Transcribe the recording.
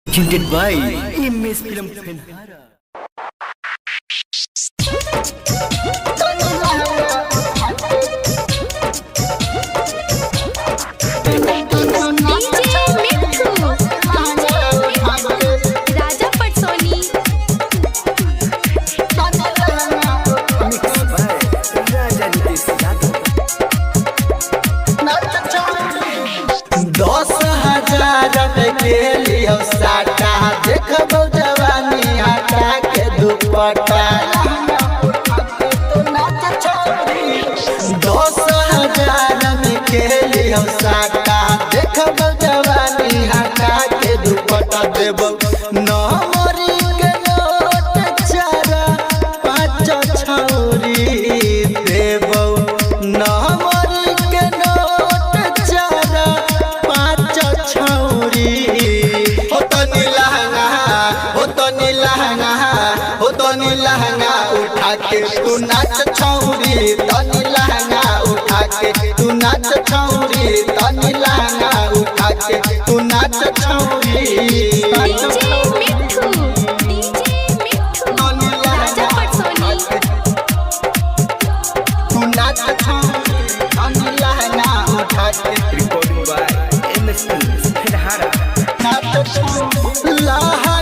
Presented by MS Film Penhara. के लियो साटा देखबो जवानी हटा के दुपट्टा 10,000 में के लियो साटा देखबो जवानी हटा के दुपट्टा देबो नमरी के नोट चारा 5 छौरी देबो नमरी के नोट चारा 5 छौरी लहंगा उठा के तू नाच छौरी तनी लहंगा उठा के तू नाच छौरी तनी लहंगा उठा के तू नाच छौरी Recording by MS Film Penhara. Lehenga